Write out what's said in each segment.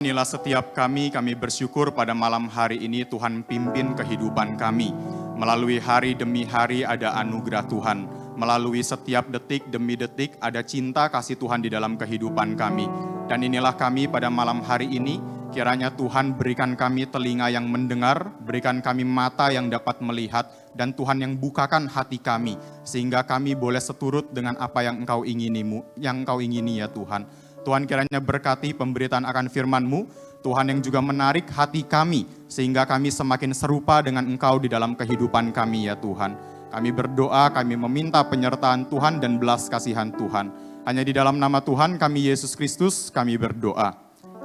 Inilah setiap kami bersyukur pada malam hari ini Tuhan pimpin kehidupan kami. Melalui hari demi hari ada anugerah Tuhan. Melalui setiap detik demi detik ada cinta kasih Tuhan di dalam kehidupan kami. Dan inilah kami pada malam hari ini, kiranya Tuhan berikan kami telinga yang mendengar, berikan kami mata yang dapat melihat, dan Tuhan yang bukakan hati kami, sehingga kami boleh seturut dengan apa yang Engkau ingini ya Tuhan. Tuhan kiranya berkati pemberitaan akan firman-Mu, Tuhan yang juga menarik hati kami, sehingga kami semakin serupa dengan Engkau di dalam kehidupan kami ya Tuhan. Kami berdoa, kami meminta penyertaan Tuhan dan belas kasihan Tuhan. Hanya di dalam nama Tuhan kami Yesus Kristus kami berdoa.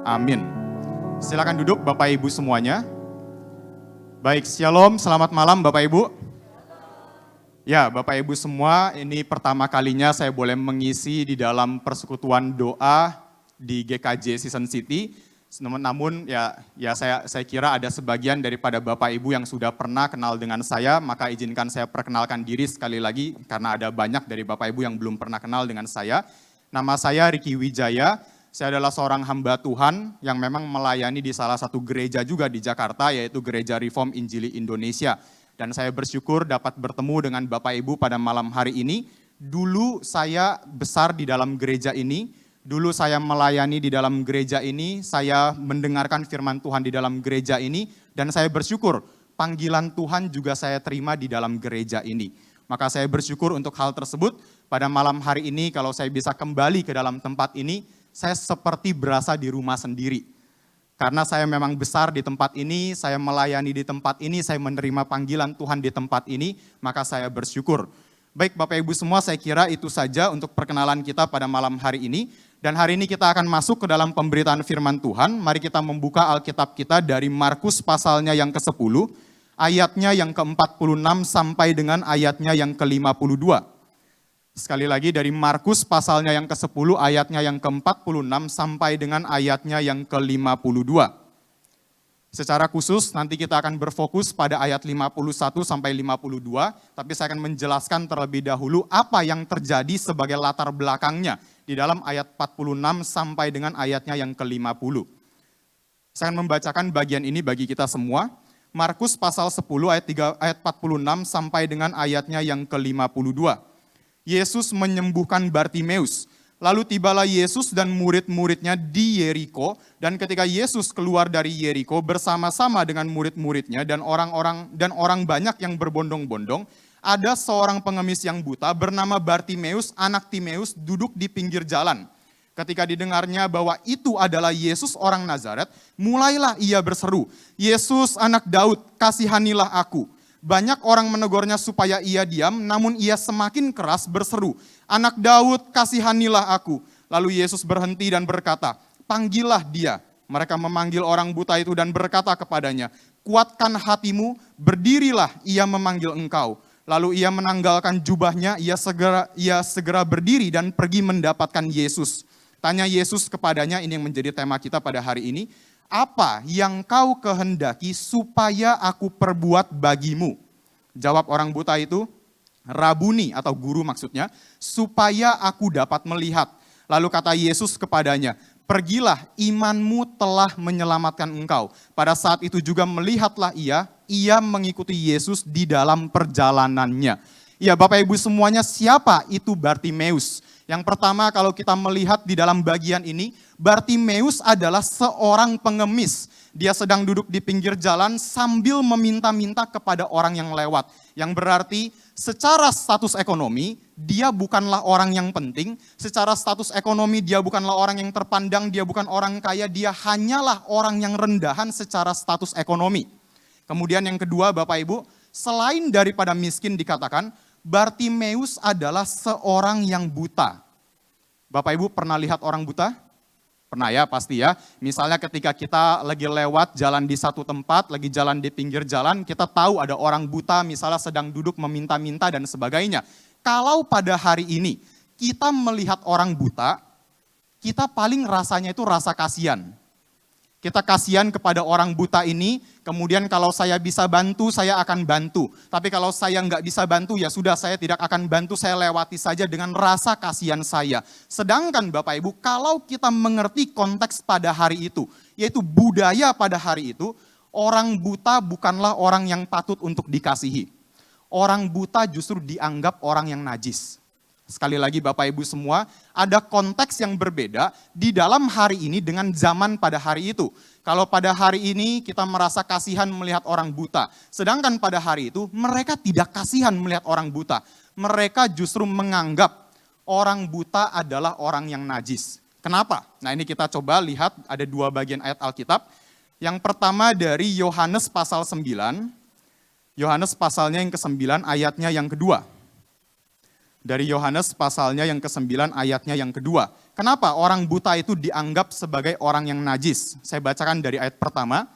Amin. Silakan duduk Bapak Ibu semuanya. Baik, shalom, selamat malam Bapak Ibu. Ya, Bapak Ibu semua, ini pertama kalinya saya boleh mengisi di dalam persekutuan doa di GKJ Season City. Namun saya kira ada sebagian daripada Bapak Ibu yang sudah pernah kenal dengan saya, maka izinkan saya perkenalkan diri sekali lagi karena ada banyak dari Bapak Ibu yang belum pernah kenal dengan saya. Nama saya Ricky Wijaya. Saya adalah seorang hamba Tuhan yang memang melayani di salah satu gereja juga di Jakarta, yaitu Gereja Reform Injili Indonesia. Dan saya bersyukur dapat bertemu dengan Bapak Ibu pada malam hari ini. Dulu saya besar di dalam gereja ini, dulu saya melayani di dalam gereja ini, saya mendengarkan firman Tuhan di dalam gereja ini, dan saya bersyukur panggilan Tuhan juga saya terima di dalam gereja ini. Maka saya bersyukur untuk hal tersebut. Pada malam hari ini kalau saya bisa kembali ke dalam tempat ini, saya seperti berasa di rumah sendiri. Karena saya memang besar di tempat ini, saya melayani di tempat ini, saya menerima panggilan Tuhan di tempat ini, maka saya bersyukur. Baik Bapak Ibu semua, saya kira itu saja untuk perkenalan kita pada malam hari ini. Dan hari ini kita akan masuk ke dalam pemberitaan firman Tuhan. Mari kita membuka Alkitab kita dari Markus pasalnya yang ke-10, ayatnya yang ke-46 sampai dengan ayatnya yang ke-52. Sekali lagi dari Markus pasalnya yang ke-10 ayatnya yang ke-46 sampai dengan ayatnya yang ke-52. Secara khusus nanti kita akan berfokus pada ayat 51 sampai 52, tapi saya akan menjelaskan terlebih dahulu apa yang terjadi sebagai latar belakangnya di dalam ayat 46 sampai dengan ayatnya yang ke-50. Saya akan membacakan bagian ini bagi kita semua. Markus pasal 10 ayat 46 sampai dengan ayatnya yang ke-52. Yesus menyembuhkan Bartimeus. Lalu tibalah Yesus dan murid-muridnya di Yeriko, dan ketika Yesus keluar dari Yeriko bersama-sama dengan murid-muridnya dan orang banyak yang berbondong-bondong, ada seorang pengemis yang buta bernama Bartimeus, anak Timeus, duduk di pinggir jalan. Ketika didengarnya bahwa itu adalah Yesus orang Nazaret, mulailah ia berseru, "Yesus anak Daud, kasihanilah aku." Banyak orang menegurnya supaya ia diam, namun ia semakin keras berseru, "Anak Daud, kasihanilah aku." Lalu Yesus berhenti dan berkata, "Panggillah dia." Mereka memanggil orang buta itu dan berkata kepadanya, "Kuatkan hatimu, berdirilah, ia memanggil engkau." Lalu ia menanggalkan jubahnya, ia segera berdiri dan pergi mendapatkan Yesus. Tanya Yesus kepadanya, ini yang menjadi tema kita pada hari ini, "Apa yang kau kehendaki supaya aku perbuat bagimu?" Jawab orang buta itu, "Rabuni," atau guru maksudnya, "supaya aku dapat melihat." Lalu kata Yesus kepadanya, "Pergilah, imanmu telah menyelamatkan engkau." Pada saat itu juga melihatlah ia mengikuti Yesus di dalam perjalanannya. Ya Bapak Ibu semuanya, siapa itu Bartimeus? Yang pertama kalau kita melihat di dalam bagian ini, Bartimeus adalah seorang pengemis. Dia sedang duduk di pinggir jalan sambil meminta-minta kepada orang yang lewat. Yang berarti secara status ekonomi, dia bukanlah orang yang penting. Secara status ekonomi, dia bukanlah orang yang terpandang, dia bukan orang kaya, dia hanyalah orang yang rendahan secara status ekonomi. Kemudian yang kedua Bapak Ibu, selain daripada miskin dikatakan, Bartimeus adalah seorang yang buta. Bapak Ibu pernah lihat orang buta? Pernah ya, pasti ya. Misalnya ketika kita lagi lewat jalan di satu tempat, lagi jalan di pinggir jalan, kita tahu ada orang buta misalnya sedang duduk meminta-minta dan sebagainya. Kalau pada hari ini kita melihat orang buta, kita paling rasanya itu rasa kasihan. Kita kasihan kepada orang buta ini, kemudian kalau saya bisa bantu, saya akan bantu. Tapi kalau saya nggak bisa bantu, ya sudah, saya tidak akan bantu, saya lewati saja dengan rasa kasihan saya. Sedangkan Bapak Ibu, kalau kita mengerti konteks pada hari itu, yaitu budaya pada hari itu, orang buta bukanlah orang yang patut untuk dikasihi. Orang buta justru dianggap orang yang najis. Sekali lagi Bapak Ibu semua, ada konteks yang berbeda di dalam hari ini dengan zaman pada hari itu. Kalau pada hari ini kita merasa kasihan melihat orang buta, sedangkan pada hari itu mereka tidak kasihan melihat orang buta. Mereka justru menganggap orang buta adalah orang yang najis. Kenapa? Nah ini kita coba lihat, ada dua bagian ayat Alkitab. Yang pertama dari Yohanes pasal 9, Yohanes pasalnya yang ke-9 ayatnya yang kedua. Dari Yohanes pasalnya yang ke-9 ayatnya yang kedua. Kenapa orang buta itu dianggap sebagai orang yang najis? Saya bacakan dari ayat pertama.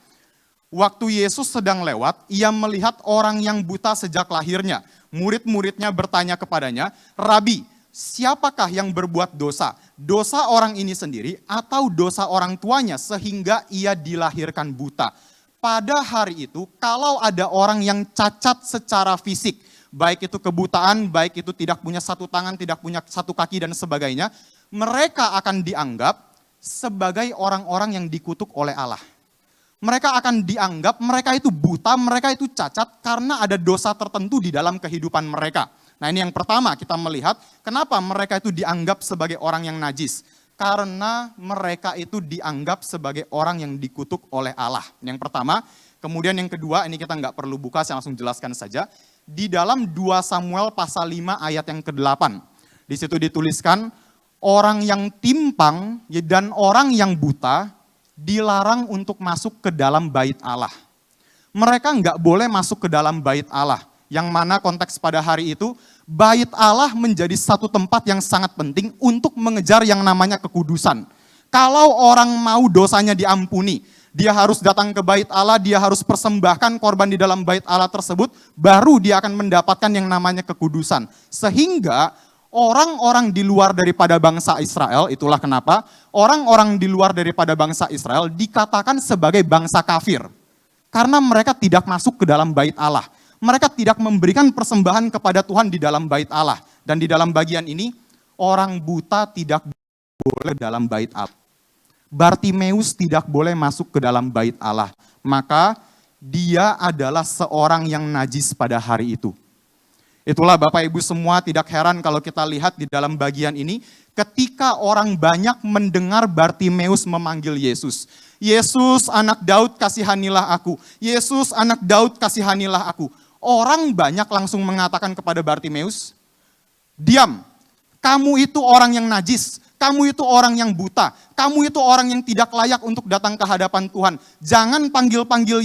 Waktu Yesus sedang lewat, ia melihat orang yang buta sejak lahirnya. Murid-muridnya bertanya kepadanya, "Rabi, siapakah yang berbuat dosa? Dosa orang ini sendiri atau dosa orang tuanya sehingga ia dilahirkan buta?" Pada hari itu, kalau ada orang yang cacat secara fisik, baik itu kebutaan, baik itu tidak punya satu tangan, tidak punya satu kaki dan sebagainya, mereka akan dianggap sebagai orang-orang yang dikutuk oleh Allah. Mereka akan dianggap mereka itu buta, mereka itu cacat karena ada dosa tertentu di dalam kehidupan mereka. Nah ini yang pertama kita melihat, kenapa mereka itu dianggap sebagai orang yang najis. Karena mereka itu dianggap sebagai orang yang dikutuk oleh Allah. Yang pertama, kemudian yang kedua, ini kita nggak perlu buka, saya langsung jelaskan saja. Di dalam 2 Samuel pasal 5 ayat yang ke-8. Di situ dituliskan, orang yang timpang dan orang yang buta dilarang untuk masuk ke dalam bait Allah. Mereka nggak boleh masuk ke dalam bait Allah. Yang mana konteks pada hari itu, bait Allah menjadi satu tempat yang sangat penting untuk mengejar yang namanya kekudusan. Kalau orang mau dosanya diampuni, dia harus datang ke bait Allah, dia harus persembahkan korban di dalam bait Allah tersebut, baru dia akan mendapatkan yang namanya kekudusan. Sehingga orang-orang di luar daripada bangsa Israel, itulah kenapa orang-orang di luar daripada bangsa Israel dikatakan sebagai bangsa kafir. Karena mereka tidak masuk ke dalam bait Allah. Mereka tidak memberikan persembahan kepada Tuhan di dalam bait Allah. Dan di dalam bagian ini, orang buta tidak boleh dalam bait Allah. Bartimeus tidak boleh masuk ke dalam bait Allah. Maka dia adalah seorang yang najis pada hari itu. Itulah Bapak Ibu semua, tidak heran kalau kita lihat di dalam bagian ini, ketika orang banyak mendengar Bartimeus memanggil Yesus. Yesus anak Daud kasihanilah aku. Yesus anak Daud kasihanilah aku. Orang banyak langsung mengatakan kepada Bartimeus, "Diam, kamu itu orang yang najis. Kamu itu orang yang buta, kamu itu orang yang tidak layak untuk datang ke hadapan Tuhan. Jangan panggil-panggil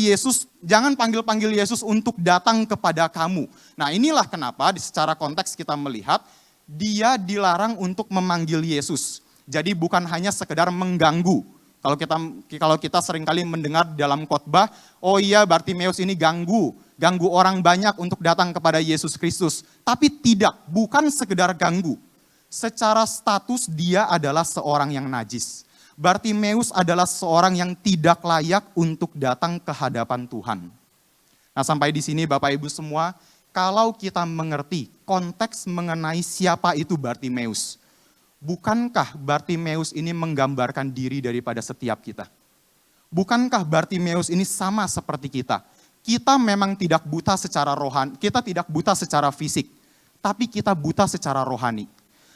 Yesus untuk datang kepada kamu." Nah inilah kenapa secara konteks kita melihat, dia dilarang untuk memanggil Yesus. Jadi bukan hanya sekedar mengganggu. Kalau kita seringkali mendengar dalam khotbah, oh iya Bartimeus ini ganggu orang banyak untuk datang kepada Yesus Kristus. Tapi tidak, bukan sekedar ganggu. Secara status dia adalah seorang yang najis. Bartimeus adalah seorang yang tidak layak untuk datang ke hadapan Tuhan. Nah sampai di sini Bapak Ibu semua, kalau kita mengerti konteks mengenai siapa itu Bartimeus, bukankah Bartimeus ini menggambarkan diri daripada setiap kita? Bukankah Bartimeus ini sama seperti kita? Kita memang tidak buta secara rohani, kita tidak buta secara fisik, tapi kita buta secara rohani.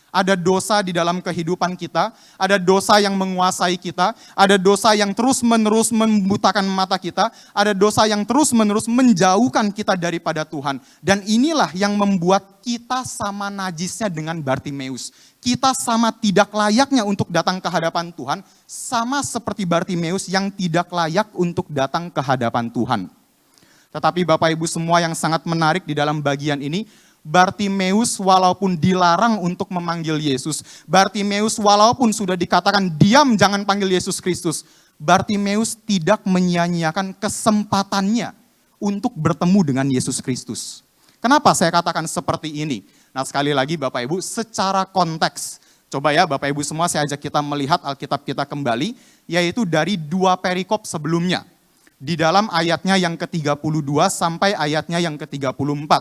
Ada dosa di dalam kehidupan kita, ada dosa yang menguasai kita, ada dosa yang terus-menerus membutakan mata kita, ada dosa yang terus-menerus menjauhkan kita daripada Tuhan. Dan inilah yang membuat kita sama najisnya dengan Bartimeus. Kita sama tidak layaknya untuk datang ke hadapan Tuhan, sama seperti Bartimeus yang tidak layak untuk datang ke hadapan Tuhan. Tetapi Bapak Ibu semua, yang sangat menarik di dalam bagian ini, Bartimeus walaupun dilarang untuk memanggil Yesus, Bartimeus walaupun sudah dikatakan diam jangan panggil Yesus Kristus, Bartimeus tidak menyia-nyiakan kesempatannya untuk bertemu dengan Yesus Kristus. Kenapa saya katakan seperti ini? Nah sekali lagi Bapak Ibu, secara konteks, coba ya Bapak Ibu semua, saya ajak kita melihat Alkitab kita kembali yaitu dari 2 perikop sebelumnya. Di dalam ayatnya yang ke-32 sampai ayatnya yang ke-34.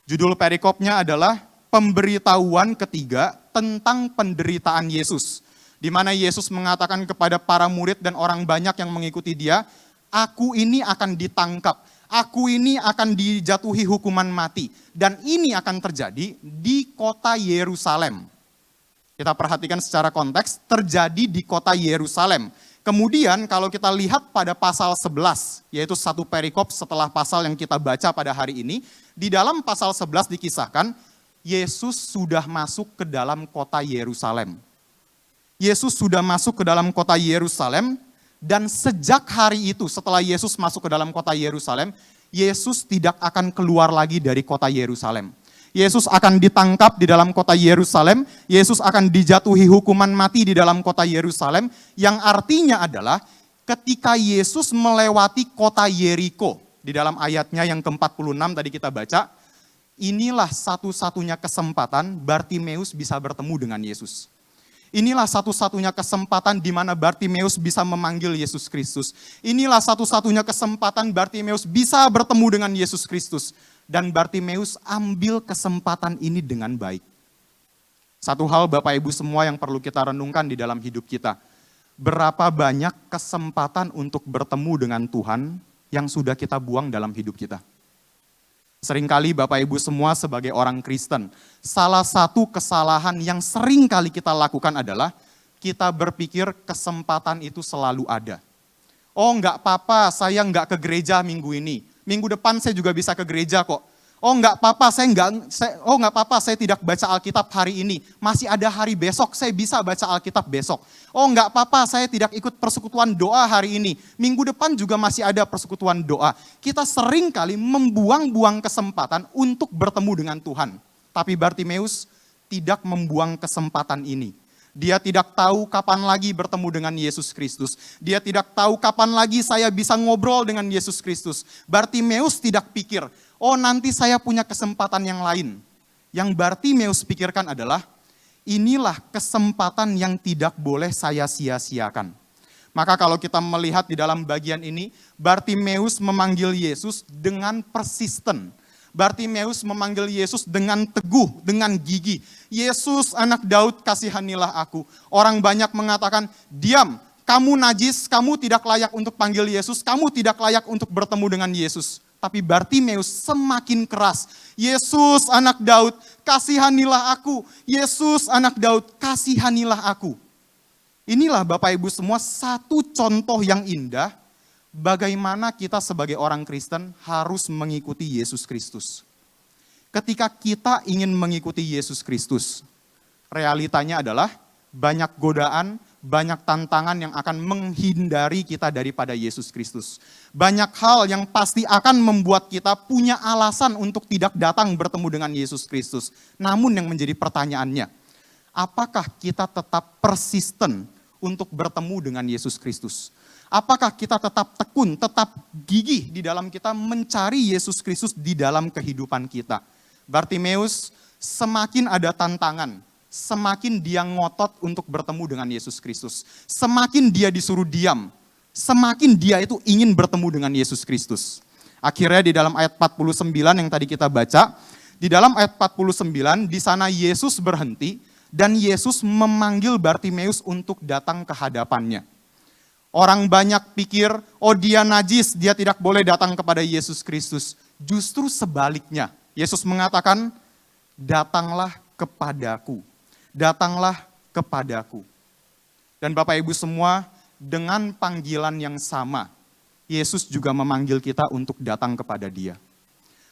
Judul perikopnya adalah pemberitahuan ketiga tentang penderitaan Yesus. Di mana Yesus mengatakan kepada para murid dan orang banyak yang mengikuti dia, aku ini akan ditangkap, aku ini akan dijatuhi hukuman mati. Dan ini akan terjadi di kota Yerusalem. Kita perhatikan secara konteks, terjadi di kota Yerusalem. Kemudian kalau kita lihat pada pasal 11, yaitu satu perikop setelah pasal yang kita baca pada hari ini, di dalam pasal 11 dikisahkan, Yesus sudah masuk ke dalam kota Yerusalem. Yesus sudah masuk ke dalam kota Yerusalem, dan sejak hari itu, setelah Yesus masuk ke dalam kota Yerusalem, Yesus tidak akan keluar lagi dari kota Yerusalem. Yesus akan ditangkap di dalam kota Yerusalem, Yesus akan dijatuhi hukuman mati di dalam kota Yerusalem, yang artinya adalah ketika Yesus melewati kota Yeriko, di dalam ayatnya yang ke-46 tadi kita baca, inilah satu-satunya kesempatan Bartimeus bisa bertemu dengan Yesus. Inilah satu-satunya kesempatan di mana Bartimeus bisa memanggil Yesus Kristus. Inilah satu-satunya kesempatan Bartimeus bisa bertemu dengan Yesus Kristus. Dan Bartimeus ambil kesempatan ini dengan baik. Satu hal Bapak Ibu semua yang perlu kita renungkan di dalam hidup kita. Berapa banyak kesempatan untuk bertemu dengan Tuhan yang sudah kita buang dalam hidup kita. Seringkali Bapak Ibu semua sebagai orang Kristen, salah satu kesalahan yang sering kali kita lakukan adalah kita berpikir kesempatan itu selalu ada. Oh enggak apa-apa, saya enggak ke gereja minggu ini. Minggu depan saya juga bisa ke gereja kok. Oh enggak apa-apa, saya tidak baca Alkitab hari ini. Masih ada hari besok, saya bisa baca Alkitab besok. Oh enggak apa-apa, saya tidak ikut persekutuan doa hari ini. Minggu depan juga masih ada persekutuan doa. Kita sering kali membuang-buang kesempatan untuk bertemu dengan Tuhan. Tapi Bartimeus tidak membuang kesempatan ini. Dia tidak tahu kapan lagi bertemu dengan Yesus Kristus. Dia tidak tahu kapan lagi saya bisa ngobrol dengan Yesus Kristus. Bartimeus tidak pikir, oh nanti saya punya kesempatan yang lain. Yang Bartimeus pikirkan adalah, inilah kesempatan yang tidak boleh saya sia-siakan. Maka kalau kita melihat di dalam bagian ini, Bartimeus memanggil Yesus dengan persisten. Bartimeus memanggil Yesus dengan teguh, dengan gigih. Yesus anak Daud, kasihanilah aku. Orang banyak mengatakan, diam, kamu najis, kamu tidak layak untuk panggil Yesus, kamu tidak layak untuk bertemu dengan Yesus. Tapi Bartimeus semakin keras. Yesus anak Daud, kasihanilah aku. Yesus anak Daud, kasihanilah aku. Inilah Bapak Ibu semua satu contoh yang indah bagaimana kita sebagai orang Kristen harus mengikuti Yesus Kristus. Ketika kita ingin mengikuti Yesus Kristus, realitanya adalah banyak godaan, banyak tantangan yang akan menghindari kita daripada Yesus Kristus. Banyak hal yang pasti akan membuat kita punya alasan untuk tidak datang bertemu dengan Yesus Kristus. Namun yang menjadi pertanyaannya, apakah kita tetap persisten untuk bertemu dengan Yesus Kristus? Apakah kita tetap tekun, tetap gigih di dalam kita mencari Yesus Kristus di dalam kehidupan kita? Bartimeus semakin ada tantangan, semakin dia ngotot untuk bertemu dengan Yesus Kristus. Semakin dia disuruh diam, semakin dia itu ingin bertemu dengan Yesus Kristus. Akhirnya di dalam ayat 49 yang tadi kita baca, di dalam ayat 49 di sana Yesus berhenti dan Yesus memanggil Bartimeus untuk datang ke hadapannya. Orang banyak pikir, oh dia najis, dia tidak boleh datang kepada Yesus Kristus. Justru sebaliknya, Yesus mengatakan, datanglah kepadaku, datanglah kepadaku. Dan Bapak Ibu semua, dengan panggilan yang sama, Yesus juga memanggil kita untuk datang kepada Dia.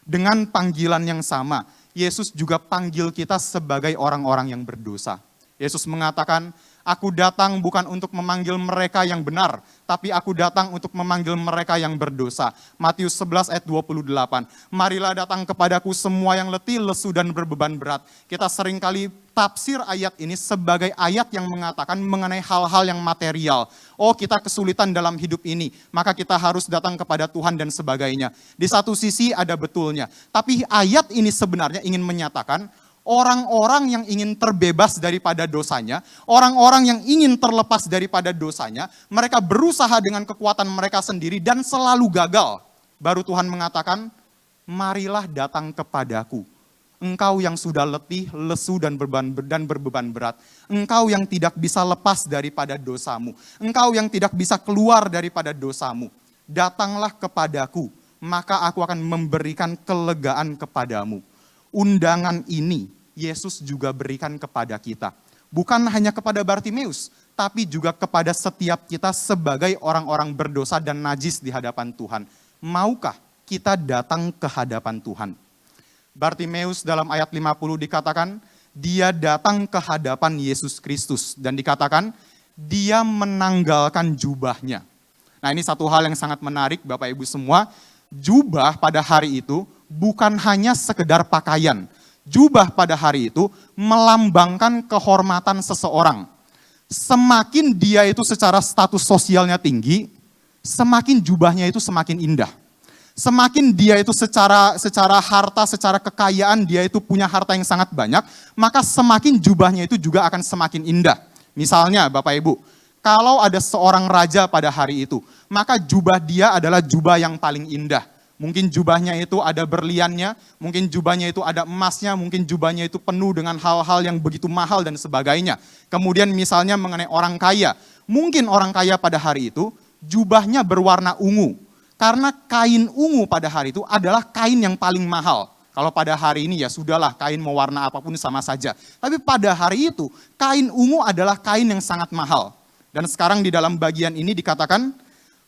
Dengan panggilan yang sama, Yesus juga panggil kita sebagai orang-orang yang berdosa. Yesus mengatakan, aku datang bukan untuk memanggil mereka yang benar, tapi aku datang untuk memanggil mereka yang berdosa. Matius 11 ayat 28. Marilah datang kepadaku semua yang letih, lesu, dan berbeban berat. Kita seringkali tafsir ayat ini sebagai ayat yang mengatakan mengenai hal-hal yang material. Oh, kita kesulitan dalam hidup ini, maka kita harus datang kepada Tuhan dan sebagainya. Di satu sisi ada betulnya, tapi ayat ini sebenarnya ingin menyatakan, Orang-orang yang ingin terbebas daripada dosanya, orang-orang yang ingin terlepas daripada dosanya, mereka berusaha dengan kekuatan mereka sendiri dan selalu gagal. Baru Tuhan mengatakan, marilah datang kepadaku. Engkau yang sudah letih, lesu dan berbeban berat. Engkau yang tidak bisa lepas daripada dosamu. Engkau yang tidak bisa keluar daripada dosamu. Datanglah kepadaku, maka aku akan memberikan kelegaan kepadamu. Undangan ini Yesus juga berikan kepada kita. Bukan hanya kepada Bartimeus, tapi juga kepada setiap kita sebagai orang-orang berdosa dan najis di hadapan Tuhan. Maukah kita datang ke hadapan Tuhan? Bartimeus dalam ayat 50 dikatakan, dia datang ke hadapan Yesus Kristus. Dan dikatakan, dia menanggalkan jubahnya. Nah, ini satu hal yang sangat menarik Bapak Ibu semua. Jubah pada hari itu bukan hanya sekedar pakaian. Jubah pada hari itu melambangkan kehormatan seseorang. Semakin dia itu secara status sosialnya tinggi, semakin jubahnya itu semakin indah. Semakin dia itu secara harta, secara kekayaan, dia itu punya harta yang sangat banyak, maka semakin jubahnya itu juga akan semakin indah. Misalnya Bapak Ibu, kalau ada seorang raja pada hari itu, maka jubah dia adalah jubah yang paling indah. Mungkin jubahnya itu ada berliannya, mungkin jubahnya itu ada emasnya, mungkin jubahnya itu penuh dengan hal-hal yang begitu mahal dan sebagainya. Kemudian misalnya mengenai orang kaya, mungkin orang kaya pada hari itu jubahnya berwarna ungu. Karena kain ungu pada hari itu adalah kain yang paling mahal. Kalau pada hari ini ya sudahlah, kain mau warna apapun sama saja. Tapi pada hari itu, kain ungu adalah kain yang sangat mahal. Dan sekarang di dalam bagian ini dikatakan,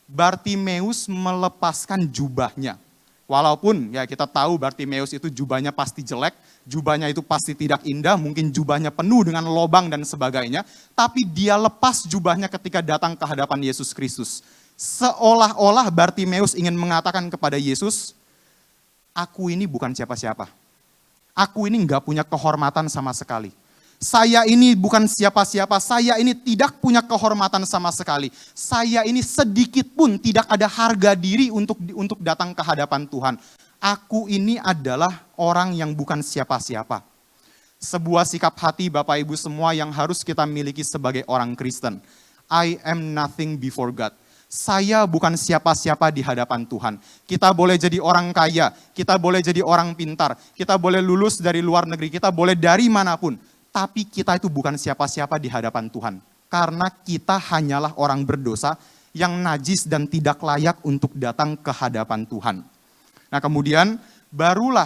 Bartimeus melepaskan jubahnya. Walaupun ya kita tahu Bartimeus itu jubahnya pasti jelek, jubahnya itu pasti tidak indah, mungkin jubahnya penuh dengan lobang dan sebagainya. Tapi dia lepas jubahnya ketika datang ke hadapan Yesus Kristus. Seolah-olah Bartimeus ingin mengatakan kepada Yesus, aku ini bukan siapa-siapa. Aku ini enggak punya kehormatan sama sekali. Saya ini bukan siapa-siapa, saya ini tidak punya kehormatan sama sekali. Saya ini sedikit pun tidak ada harga diri untuk datang ke hadapan Tuhan. Aku ini adalah orang yang bukan siapa-siapa. Sebuah sikap hati Bapak Ibu semua yang harus kita miliki sebagai orang Kristen. I am nothing before God. Saya bukan siapa-siapa di hadapan Tuhan. Kita boleh jadi orang kaya, kita boleh jadi orang pintar, kita boleh lulus dari luar negeri, kita boleh dari manapun. Tapi kita itu bukan siapa-siapa di hadapan Tuhan. Karena kita hanyalah orang berdosa yang najis dan tidak layak untuk datang ke hadapan Tuhan. Nah kemudian barulah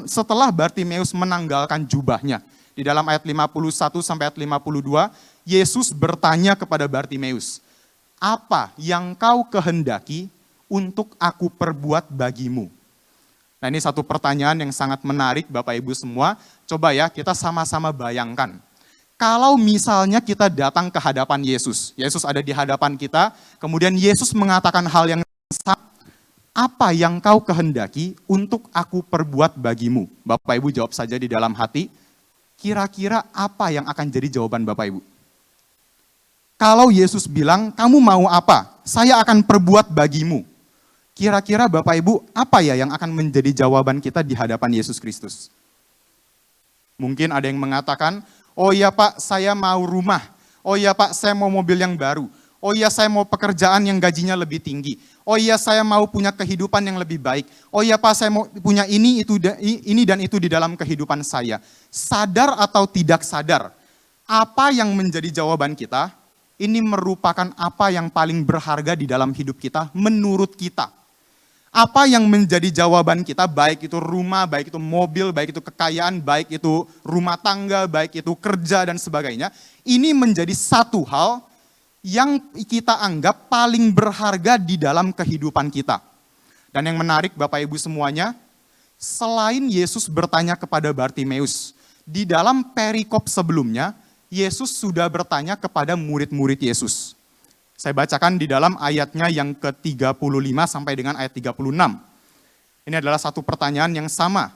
setelah Bartimeus menanggalkan jubahnya. Di dalam ayat 51 sampai ayat 52, Yesus bertanya kepada Bartimeus, apa yang kau kehendaki untuk aku perbuat bagimu? Nah ini satu pertanyaan yang sangat menarik Bapak Ibu semua. Coba ya kita sama-sama bayangkan. Kalau misalnya kita datang ke hadapan Yesus. Yesus ada di hadapan kita. Kemudian Yesus mengatakan hal yang sama. Apa yang kau kehendaki untuk aku perbuat bagimu? Bapak Ibu jawab saja di dalam hati. Kira-kira apa yang akan jadi jawaban Bapak Ibu? Kalau Yesus bilang, kamu mau apa? Saya akan perbuat bagimu. Kira-kira Bapak Ibu, apa ya yang akan menjadi jawaban kita di hadapan Yesus Kristus? Mungkin ada yang mengatakan, oh iya Pak, saya mau rumah. Oh iya Pak, saya mau mobil yang baru. Oh iya, saya mau pekerjaan yang gajinya lebih tinggi. Oh iya, saya mau punya kehidupan yang lebih baik. Oh iya Pak, saya mau punya ini dan itu di dalam kehidupan saya. Sadar atau tidak sadar, apa yang menjadi jawaban kita? Ini merupakan apa yang paling berharga di dalam hidup kita menurut kita. Apa yang menjadi jawaban kita, baik itu rumah, baik itu mobil, baik itu kekayaan, baik itu rumah tangga, baik itu kerja dan sebagainya. Ini menjadi satu hal yang kita anggap paling berharga di dalam kehidupan kita. Dan yang menarik Bapak Ibu semuanya, selain Yesus bertanya kepada Bartimeus, di dalam perikop sebelumnya, Yesus sudah bertanya kepada murid-murid Yesus. Saya bacakan di dalam ayatnya yang ke-35 sampai dengan ayat 36. Ini adalah satu pertanyaan yang sama.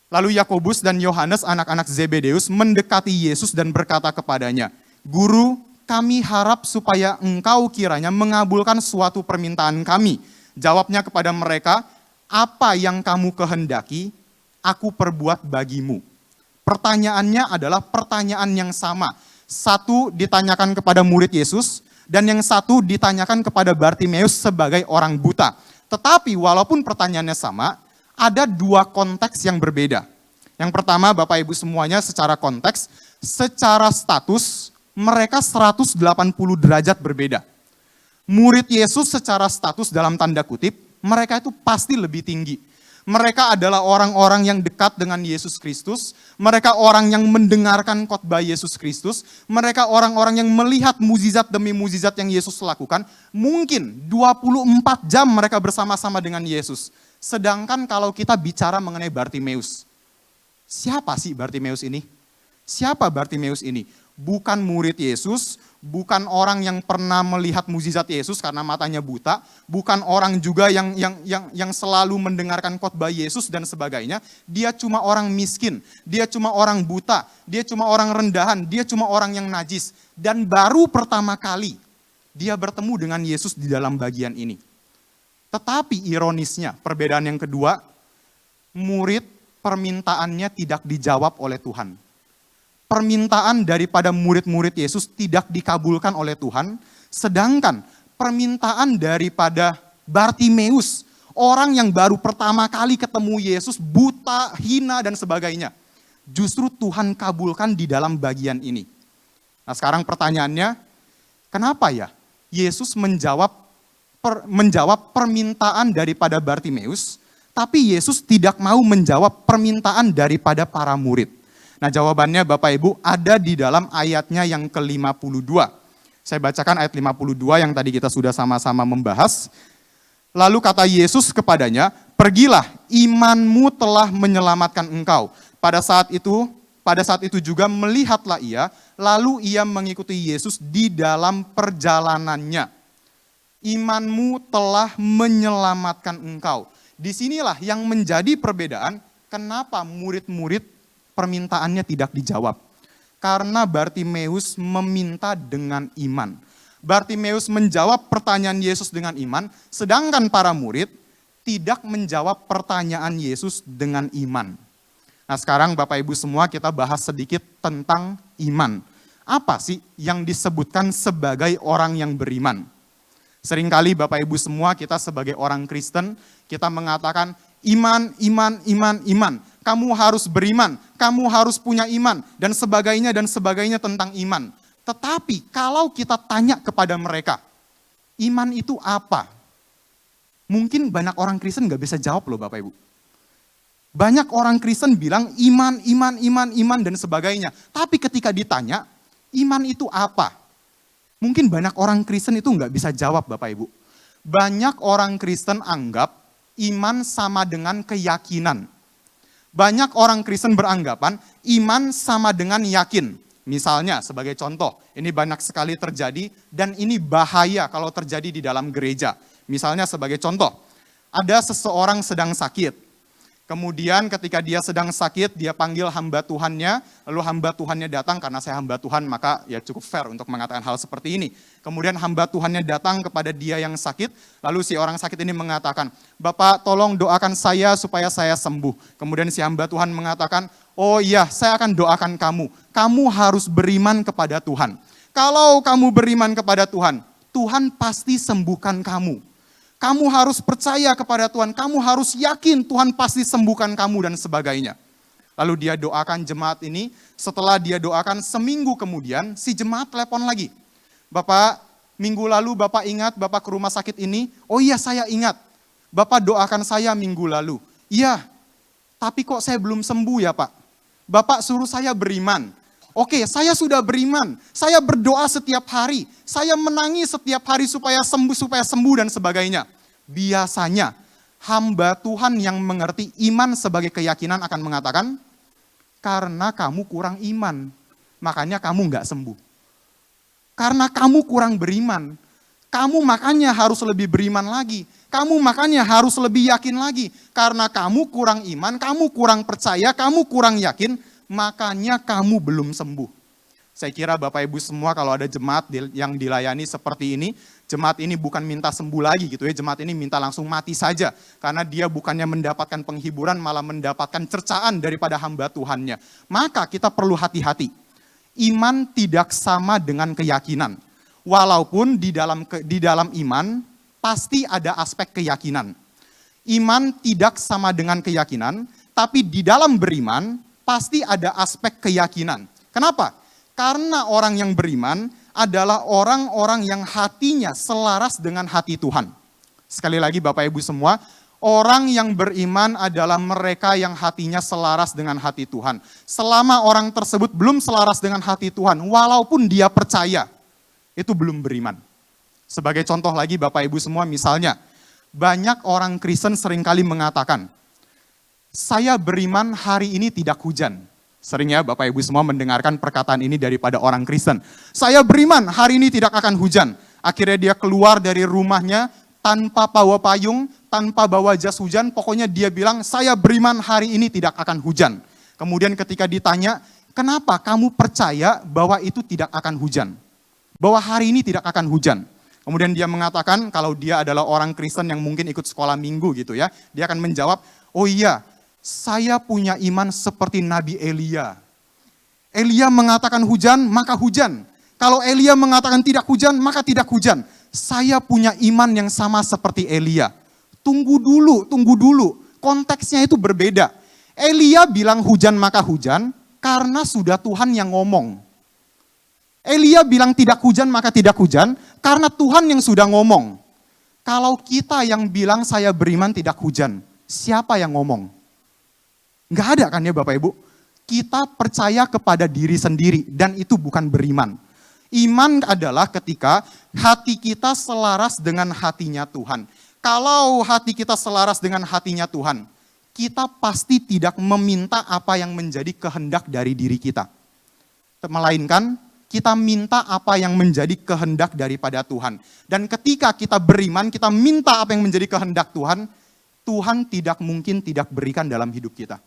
Lalu Yakobus dan Yohanes anak-anak Zebedeus mendekati Yesus dan berkata kepadanya, Guru, kami harap supaya engkau kiranya mengabulkan suatu permintaan kami. Jawabnya kepada mereka, apa yang kamu kehendaki, aku perbuat bagimu. Pertanyaannya adalah pertanyaan yang sama. Satu ditanyakan kepada murid Yesus, dan yang satu ditanyakan kepada Bartimeus sebagai orang buta. Tetapi walaupun pertanyaannya sama, ada dua konteks yang berbeda. Yang pertama, Bapak Ibu semuanya secara konteks, secara status, mereka 180 derajat berbeda. Murid Yesus secara status dalam tanda kutip, mereka itu pasti lebih tinggi. Mereka adalah orang-orang yang dekat dengan Yesus Kristus. Mereka orang yang mendengarkan khotbah Yesus Kristus. Mereka orang-orang yang melihat mukjizat demi mukjizat yang Yesus lakukan. Mungkin 24 jam mereka bersama-sama dengan Yesus. Sedangkan kalau kita bicara mengenai Bartimeus, siapa sih Bartimeus ini? Siapa Bartimeus ini? Bukan murid Yesus, bukan orang yang pernah melihat mukjizat Yesus karena matanya buta, bukan orang juga yang selalu mendengarkan khotbah Yesus dan sebagainya. Dia cuma orang miskin, dia cuma orang buta, dia cuma orang rendahan, dia cuma orang yang najis. Dan baru pertama kali dia bertemu dengan Yesus di dalam bagian ini. Tetapi ironisnya, perbedaan yang kedua, murid permintaannya tidak dijawab oleh Tuhan. Permintaan daripada murid-murid Yesus tidak dikabulkan oleh Tuhan, sedangkan permintaan daripada Bartimeus, orang yang baru pertama kali ketemu Yesus, buta, hina, dan sebagainya, justru Tuhan kabulkan di dalam bagian ini. Nah sekarang pertanyaannya, kenapa ya Yesus menjawab permintaan daripada Bartimeus, tapi Yesus tidak mau menjawab permintaan daripada para murid? Nah jawabannya Bapak Ibu ada di dalam ayatnya yang ke-52. Saya bacakan ayat 52 yang tadi kita sudah sama-sama membahas. Lalu kata Yesus kepadanya, pergilah, imanmu telah menyelamatkan engkau. Pada saat itu juga melihatlah ia, lalu ia mengikuti Yesus di dalam perjalanannya. Imanmu telah menyelamatkan engkau. Disinilah yang menjadi perbedaan, kenapa murid-murid permintaannya tidak dijawab. Karena Bartimeus meminta dengan iman. Bartimeus menjawab pertanyaan Yesus dengan iman, sedangkan para murid tidak menjawab pertanyaan Yesus dengan iman. Nah sekarang Bapak Ibu semua kita bahas sedikit tentang iman. Apa sih yang disebutkan sebagai orang yang beriman? Seringkali Bapak Ibu semua kita sebagai orang Kristen, kita mengatakan iman, iman, iman, iman. Kamu harus beriman, kamu harus punya iman, dan sebagainya tentang iman. Tetapi kalau kita tanya kepada mereka, iman itu apa? Mungkin banyak orang Kristen gak bisa jawab loh Bapak Ibu. Banyak orang Kristen bilang iman, iman, iman, iman, dan sebagainya. Tapi ketika ditanya, iman itu apa? Mungkin banyak orang Kristen itu gak bisa jawab Bapak Ibu. Banyak orang Kristen anggap iman sama dengan keyakinan. Banyak orang Kristen beranggapan iman sama dengan yakin. Misalnya sebagai contoh, ini banyak sekali terjadi dan ini bahaya kalau terjadi di dalam gereja. Misalnya sebagai contoh, ada seseorang sedang sakit. Kemudian ketika dia sedang sakit, dia panggil hamba Tuhannya, lalu hamba Tuhannya datang, karena saya hamba Tuhan maka ya cukup fair untuk mengatakan hal seperti ini. Kemudian hamba Tuhannya datang kepada dia yang sakit, lalu si orang sakit ini mengatakan, Bapak tolong doakan saya supaya saya sembuh. Kemudian si hamba Tuhan mengatakan, oh iya saya akan doakan kamu, kamu harus beriman kepada Tuhan. Kalau kamu beriman kepada Tuhan, Tuhan pasti sembuhkan kamu. Kamu harus percaya kepada Tuhan, kamu harus yakin Tuhan pasti sembuhkan kamu dan sebagainya. Lalu dia doakan jemaat ini, setelah dia doakan seminggu kemudian si jemaat telepon lagi. Bapak, minggu lalu Bapak ingat Bapak ke rumah sakit ini? Oh iya saya ingat, Bapak doakan saya minggu lalu. Iya, tapi kok saya belum sembuh ya Pak? Bapak suruh saya beriman. Oke, saya sudah beriman, saya berdoa setiap hari, saya menangis setiap hari supaya sembuh dan sebagainya. Biasanya hamba Tuhan yang mengerti iman sebagai keyakinan akan mengatakan, karena kamu kurang iman, makanya kamu nggak sembuh. Karena kamu kurang beriman, kamu makanya harus lebih beriman lagi. Kamu makanya harus lebih yakin lagi. Karena kamu kurang iman, kamu kurang percaya, kamu kurang yakin, makanya kamu belum sembuh. Saya kira Bapak Ibu semua kalau ada jemaat yang dilayani seperti ini, Jemaat ini bukan minta sembuh lagi gitu ya, jemaat ini minta langsung mati saja. Karena dia bukannya mendapatkan penghiburan, malah mendapatkan cercaan daripada hamba Tuhannya. Maka kita perlu hati-hati. Iman tidak sama dengan keyakinan. Walaupun di dalam iman, pasti ada aspek keyakinan. Iman tidak sama dengan keyakinan, tapi di dalam beriman, pasti ada aspek keyakinan. Kenapa? Karena orang yang beriman adalah orang-orang yang hatinya selaras dengan hati Tuhan. Sekali lagi Bapak Ibu semua, orang yang beriman adalah mereka yang hatinya selaras dengan hati Tuhan. Selama orang tersebut belum selaras dengan hati Tuhan, walaupun dia percaya, itu belum beriman. Sebagai contoh lagi Bapak Ibu semua, misalnya, banyak orang Kristen seringkali mengatakan, saya beriman hari ini tidak hujan. Sering ya Bapak Ibu semua mendengarkan perkataan ini daripada orang Kristen. Saya beriman hari ini tidak akan hujan. Akhirnya dia keluar dari rumahnya tanpa bawa payung, tanpa bawa jas hujan. Pokoknya dia bilang, saya beriman hari ini tidak akan hujan. Kemudian ketika ditanya, kenapa kamu percaya bahwa itu tidak akan hujan? Bahwa hari ini tidak akan hujan. Kemudian dia mengatakan, kalau dia adalah orang Kristen yang mungkin ikut sekolah minggu gitu ya. Dia akan menjawab, oh iya, saya punya iman seperti Nabi Elia. Elia mengatakan hujan, maka hujan. Kalau Elia mengatakan tidak hujan, maka tidak hujan. Saya punya iman yang sama seperti Elia. Tunggu dulu. Konteksnya itu berbeda. Elia bilang hujan maka hujan, karena sudah Tuhan yang ngomong. Elia bilang tidak hujan maka tidak hujan, karena Tuhan yang sudah ngomong. Kalau kita yang bilang saya beriman tidak hujan, siapa yang ngomong? Enggak ada kan ya Bapak Ibu? Kita percaya kepada diri sendiri dan itu bukan beriman. Iman adalah ketika hati kita selaras dengan hatinya Tuhan. Kalau hati kita selaras dengan hatinya Tuhan, kita pasti tidak meminta apa yang menjadi kehendak dari diri kita. Melainkan kita minta apa yang menjadi kehendak daripada Tuhan. Dan ketika kita beriman, kita minta apa yang menjadi kehendak Tuhan, Tuhan tidak mungkin tidak berikan dalam hidup kita.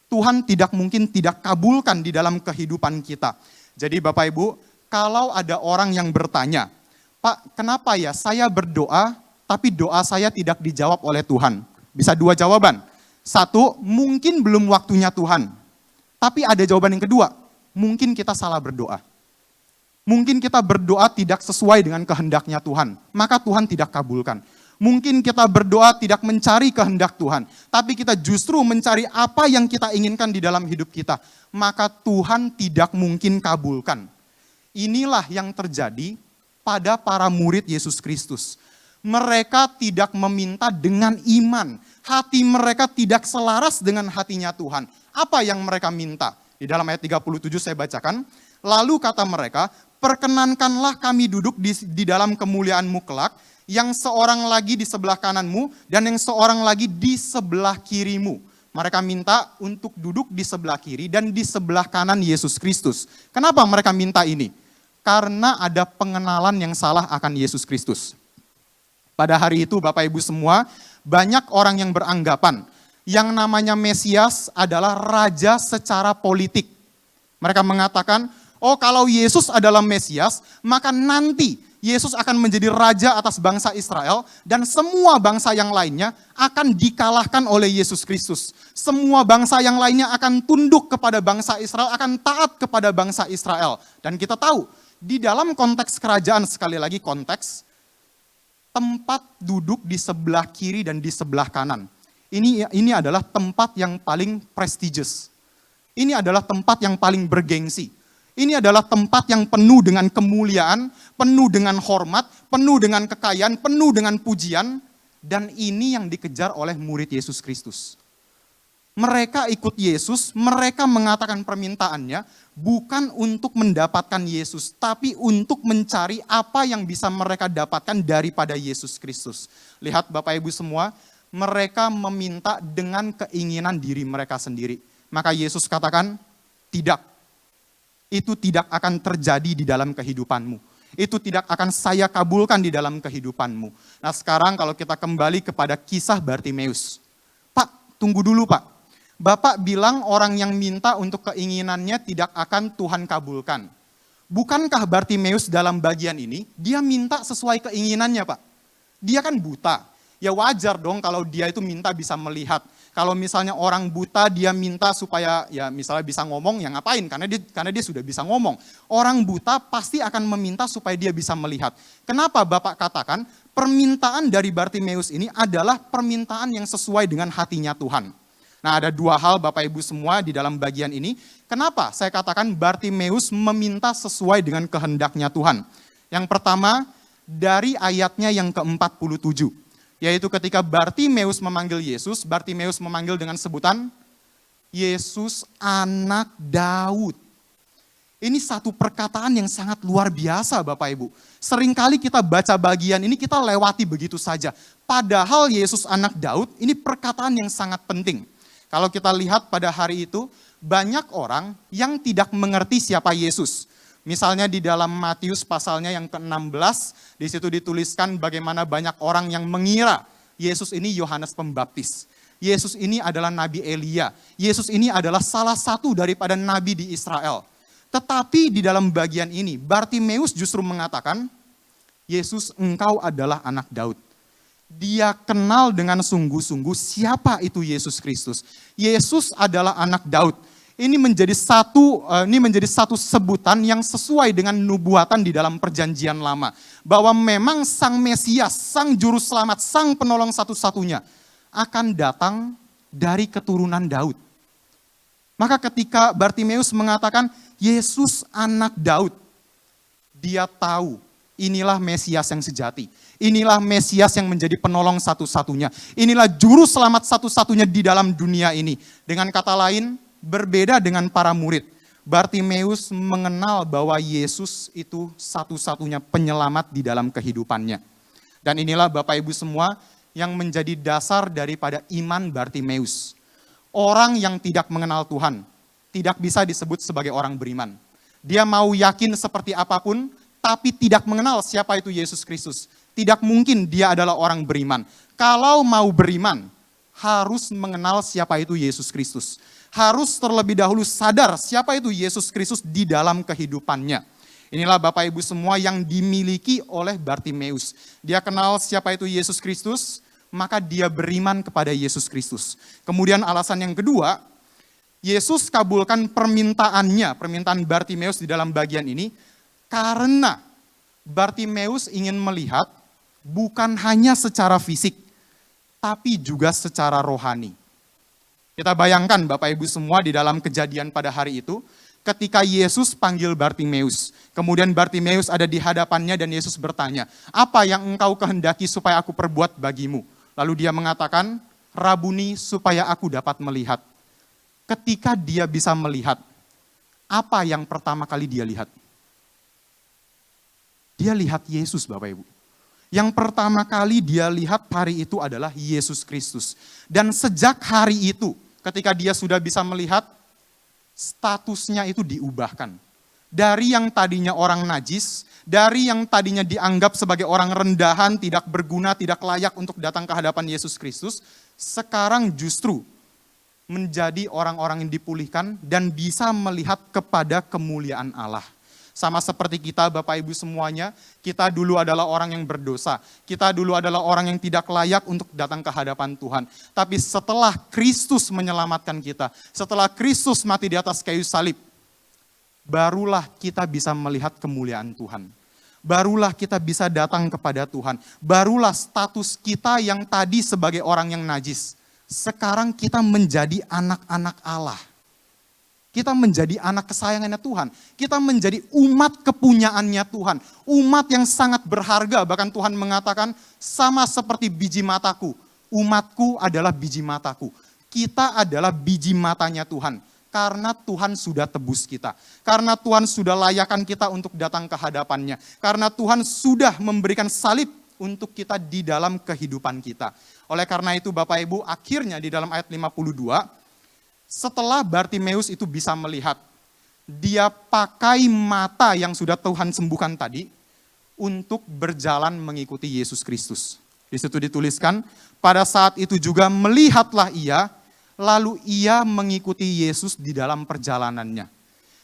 Tuhan tidak mungkin tidak kabulkan di dalam kehidupan kita. Jadi Bapak Ibu, kalau ada orang yang bertanya, Pak, kenapa ya saya berdoa, tapi doa saya tidak dijawab oleh Tuhan? Bisa dua jawaban. Satu, mungkin belum waktunya Tuhan. Tapi ada jawaban yang kedua, mungkin kita salah berdoa. Mungkin kita berdoa tidak sesuai dengan kehendaknya Tuhan, maka Tuhan tidak kabulkan. Mungkin kita berdoa tidak mencari kehendak Tuhan, tapi kita justru mencari apa yang kita inginkan di dalam hidup kita, maka Tuhan tidak mungkin kabulkan. Inilah yang terjadi pada para murid Yesus Kristus. Mereka tidak meminta dengan iman, hati mereka tidak selaras dengan hatinya Tuhan. Apa yang mereka minta? Di dalam ayat 37 saya bacakan, lalu kata mereka, perkenankanlah kami duduk di dalam kemuliaan-Mu kelak, yang seorang lagi di sebelah kananmu, dan yang seorang lagi di sebelah kirimu. Mereka minta untuk duduk di sebelah kiri dan di sebelah kanan Yesus Kristus. Kenapa mereka minta ini? Karena ada pengenalan yang salah akan Yesus Kristus. Pada hari itu Bapak Ibu semua, banyak orang yang beranggapan, yang namanya Mesias adalah raja secara politik. Mereka mengatakan, oh kalau Yesus adalah Mesias, maka nanti Yesus akan menjadi raja atas bangsa Israel dan semua bangsa yang lainnya akan dikalahkan oleh Yesus Kristus. Semua bangsa yang lainnya akan tunduk kepada bangsa Israel, akan taat kepada bangsa Israel. Dan kita tahu, di dalam konteks kerajaan, sekali lagi konteks, tempat duduk di sebelah kiri dan di sebelah kanan. Ini adalah tempat yang paling prestigious. Ini adalah tempat yang paling bergengsi. Ini adalah tempat yang penuh dengan kemuliaan, penuh dengan hormat, penuh dengan kekayaan, penuh dengan pujian. Dan ini yang dikejar oleh murid Yesus Kristus. Mereka ikut Yesus, mereka mengatakan permintaannya bukan untuk mendapatkan Yesus, tapi untuk mencari apa yang bisa mereka dapatkan daripada Yesus Kristus. Lihat Bapak Ibu semua, mereka meminta dengan keinginan diri mereka sendiri. Maka Yesus katakan, tidak. Itu tidak akan terjadi di dalam kehidupanmu. Itu tidak akan saya kabulkan di dalam kehidupanmu. Nah sekarang kalau kita kembali kepada kisah Bartimeus. Pak, tunggu dulu Pak. Bapak bilang orang yang minta untuk keinginannya tidak akan Tuhan kabulkan. Bukankah Bartimeus dalam bagian ini, dia minta sesuai keinginannya, Pak? Dia kan buta. Ya wajar dong kalau dia itu minta bisa melihat. Kalau misalnya orang buta dia minta supaya ya misalnya bisa ngomong, ya ngapain? Karena dia sudah bisa ngomong. Orang buta pasti akan meminta supaya dia bisa melihat. Kenapa Bapak katakan permintaan dari Bartimeus ini adalah permintaan yang sesuai dengan hatinya Tuhan? Nah, ada dua hal Bapak Ibu semua di dalam bagian ini. Kenapa saya katakan Bartimeus meminta sesuai dengan kehendaknya Tuhan? Yang pertama, dari ayatnya yang ke-47. Yaitu ketika Bartimeus memanggil Yesus, Bartimeus memanggil dengan sebutan Yesus anak Daud. Ini satu perkataan yang sangat luar biasa Bapak Ibu. Seringkali kita baca bagian ini kita lewati begitu saja. Padahal Yesus anak Daud ini perkataan yang sangat penting. Kalau kita lihat pada hari itu banyak orang yang tidak mengerti siapa Yesus. Misalnya di dalam Matius pasalnya yang ke-16, di situ dituliskan bagaimana banyak orang yang mengira Yesus ini Yohanes Pembaptis. Yesus ini adalah Nabi Elia. Yesus ini adalah salah satu daripada nabi di Israel. Tetapi di dalam bagian ini, Bartimeus justru mengatakan, Yesus engkau adalah anak Daud. Dia kenal dengan sungguh-sungguh siapa itu Yesus Kristus. Yesus adalah anak Daud. Ini menjadi satu sebutan yang sesuai dengan nubuatan di dalam perjanjian lama. Bahwa memang Sang Mesias, Sang Juru Selamat, Sang Penolong satu-satunya akan datang dari keturunan Daud. Maka ketika Bartimeus mengatakan Yesus anak Daud, dia tahu inilah Mesias yang sejati. Inilah Mesias yang menjadi penolong satu-satunya. Inilah Juru Selamat satu-satunya di dalam dunia ini. Dengan kata lain, berbeda dengan para murid, Bartimeus mengenal bahwa Yesus itu satu-satunya penyelamat di dalam kehidupannya. Dan inilah Bapak Ibu semua yang menjadi dasar daripada iman Bartimeus. Orang yang tidak mengenal Tuhan tidak bisa disebut sebagai orang beriman. Dia mau yakin seperti apapun, tapi tidak mengenal siapa itu Yesus Kristus. Tidak mungkin dia adalah orang beriman. Kalau mau beriman, harus mengenal siapa itu Yesus Kristus. Harus terlebih dahulu sadar siapa itu Yesus Kristus di dalam kehidupannya. Inilah Bapak Ibu semua yang dimiliki oleh Bartimeus. Dia kenal siapa itu Yesus Kristus, maka dia beriman kepada Yesus Kristus. Kemudian alasan yang kedua, Yesus kabulkan permintaan Bartimeus di dalam bagian ini, karena Bartimeus ingin melihat bukan hanya secara fisik, tapi juga secara rohani. Kita bayangkan Bapak Ibu semua di dalam kejadian pada hari itu, ketika Yesus panggil Bartimeus, kemudian Bartimeus ada di hadapannya dan Yesus bertanya, apa yang engkau kehendaki supaya aku perbuat bagimu? Lalu dia mengatakan, Rabuni supaya aku dapat melihat. Ketika dia bisa melihat, apa yang pertama kali dia lihat? Dia lihat Yesus Bapak Ibu. Yang pertama kali dia lihat hari itu adalah Yesus Kristus. Dan sejak hari itu, ketika dia sudah bisa melihat, statusnya itu diubahkan. Dari yang tadinya orang najis, dari yang tadinya dianggap sebagai orang rendahan, tidak berguna, tidak layak untuk datang ke hadapan Yesus Kristus, sekarang justru menjadi orang-orang yang dipulihkan dan bisa melihat kepada kemuliaan Allah. Sama seperti kita Bapak Ibu semuanya, kita dulu adalah orang yang berdosa. Kita dulu adalah orang yang tidak layak untuk datang ke hadapan Tuhan. Tapi setelah Kristus menyelamatkan kita, setelah Kristus mati di atas kayu salib, barulah kita bisa melihat kemuliaan Tuhan. Barulah kita bisa datang kepada Tuhan. Barulah status kita yang tadi sebagai orang yang najis, sekarang kita menjadi anak-anak Allah. Kita menjadi anak kesayangannya Tuhan. Kita menjadi umat kepunyaannya Tuhan. Umat yang sangat berharga. Bahkan Tuhan mengatakan sama seperti biji mataku. Umatku adalah biji mataku. Kita adalah biji matanya Tuhan. Karena Tuhan sudah tebus kita. Karena Tuhan sudah layakkan kita untuk datang ke hadapannya. Karena Tuhan sudah memberikan salib untuk kita di dalam kehidupan kita. Oleh karena itu Bapak Ibu, akhirnya di dalam ayat 52, setelah Bartimeus itu bisa melihat, dia pakai mata yang sudah Tuhan sembuhkan tadi untuk berjalan mengikuti Yesus Kristus. Di situ dituliskan, pada saat itu juga melihatlah ia, lalu ia mengikuti Yesus di dalam perjalanannya.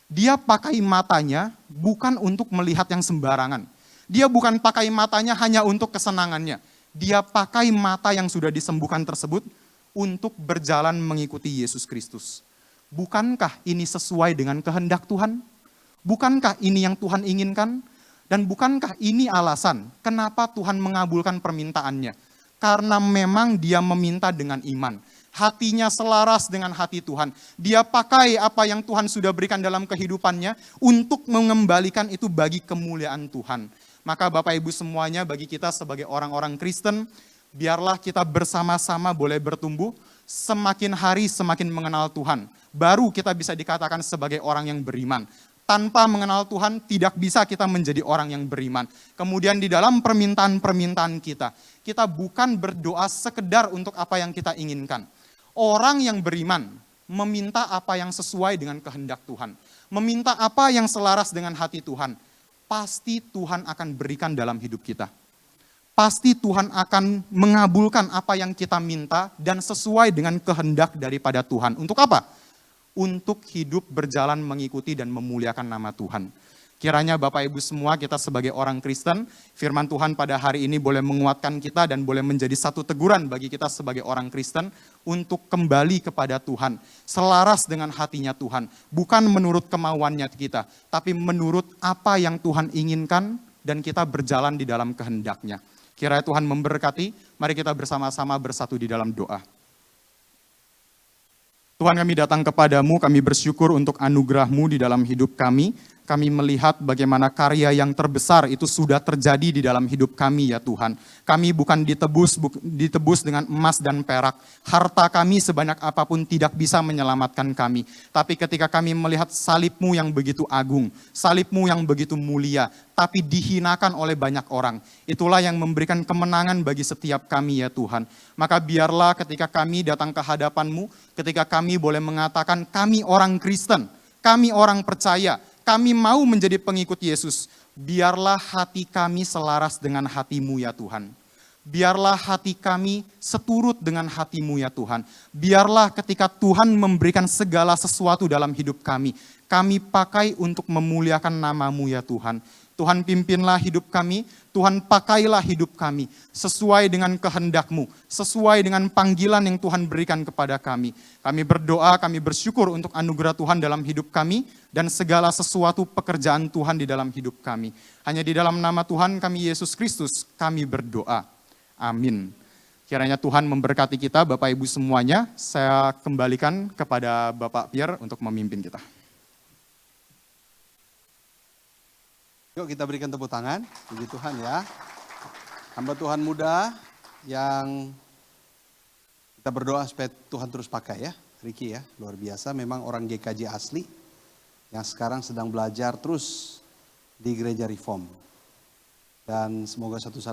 Dia pakai matanya bukan untuk melihat yang sembarangan. Dia bukan pakai matanya hanya untuk kesenangannya. Dia pakai mata yang sudah disembuhkan tersebut untuk berjalan mengikuti Yesus Kristus. Bukankah ini sesuai dengan kehendak Tuhan? Bukankah ini yang Tuhan inginkan? Dan bukankah ini alasan kenapa Tuhan mengabulkan permintaannya? Karena memang dia meminta dengan iman. Hatinya selaras dengan hati Tuhan. Dia pakai apa yang Tuhan sudah berikan dalam kehidupannya untuk mengembalikan itu bagi kemuliaan Tuhan. Maka Bapak Ibu semuanya, bagi kita sebagai orang-orang Kristen, biarlah kita bersama-sama boleh bertumbuh, semakin hari semakin mengenal Tuhan. Baru kita bisa dikatakan sebagai orang yang beriman. Tanpa mengenal Tuhan, tidak bisa kita menjadi orang yang beriman. Kemudian di dalam permintaan-permintaan kita bukan berdoa sekedar untuk apa yang kita inginkan. Orang yang beriman meminta apa yang sesuai dengan kehendak Tuhan. Meminta apa yang selaras dengan hati Tuhan. Pasti Tuhan akan berikan dalam hidup kita. Pasti Tuhan akan mengabulkan apa yang kita minta dan sesuai dengan kehendak daripada Tuhan. Untuk apa? Untuk hidup berjalan mengikuti dan memuliakan nama Tuhan. Kiranya Bapak Ibu semua, kita sebagai orang Kristen, firman Tuhan pada hari ini boleh menguatkan kita dan boleh menjadi satu teguran bagi kita sebagai orang Kristen untuk kembali kepada Tuhan, selaras dengan hatinya Tuhan, bukan menurut kemauannya kita, tapi menurut apa yang Tuhan inginkan dan kita berjalan di dalam kehendaknya. Kiranya Tuhan memberkati, mari kita bersama-sama bersatu di dalam doa. Tuhan, kami datang kepadamu, kami bersyukur untuk anugerah-Mu di dalam hidup kami. Kami melihat bagaimana karya yang terbesar itu sudah terjadi di dalam hidup kami ya Tuhan. Kami bukan ditebus dengan emas dan perak. Harta kami sebanyak apapun tidak bisa menyelamatkan kami. Tapi ketika kami melihat salib-Mu yang begitu agung, salib-Mu yang begitu mulia, tapi dihinakan oleh banyak orang. Itulah yang memberikan kemenangan bagi setiap kami ya Tuhan. Maka biarlah ketika kami datang ke hadapan-Mu, ketika kami boleh mengatakan kami orang Kristen, kami orang percaya, kami mau menjadi pengikut Yesus, biarlah hati kami selaras dengan hati-Mu ya Tuhan. Biarlah hati kami seturut dengan hati-Mu ya Tuhan. Biarlah ketika Tuhan memberikan segala sesuatu dalam hidup kami pakai untuk memuliakan nama-Mu ya Tuhan. Tuhan pimpinlah hidup kami, Tuhan pakailah hidup kami sesuai dengan kehendak-Mu, sesuai dengan panggilan yang Tuhan berikan kepada kami. Kami berdoa, kami bersyukur untuk anugerah Tuhan dalam hidup kami dan segala sesuatu pekerjaan Tuhan di dalam hidup kami. Hanya di dalam nama Tuhan kami Yesus Kristus kami berdoa. Amin. Kiranya Tuhan memberkati kita, Bapak Ibu semuanya. Saya kembalikan kepada Bapak Pierre untuk memimpin kita. Yuk kita berikan tepuk tangan, puji Tuhan ya. Hamba Tuhan muda yang kita berdoa supaya Tuhan terus pakai ya. Ricky ya, luar biasa, memang orang GKJ asli yang sekarang sedang belajar terus di gereja Reform. Dan semoga satu saat